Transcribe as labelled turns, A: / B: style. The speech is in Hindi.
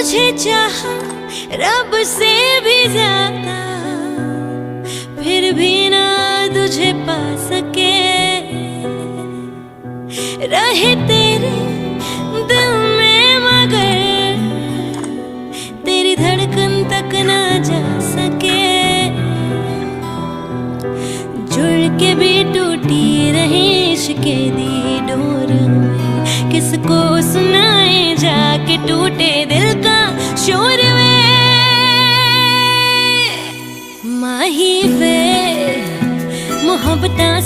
A: तुझे चाहा रब से भी ज्यादा, फिर भी ना तुझे पा सके। रहे तेरे दिल में मगर तेरी धड़कन तक ना जा सके। जुड़ के भी टूटी रही इश्क़े दी डोर में, किसको सुनाए जाके टूटे दिल का शोर वे। माही वे मोहब्बतां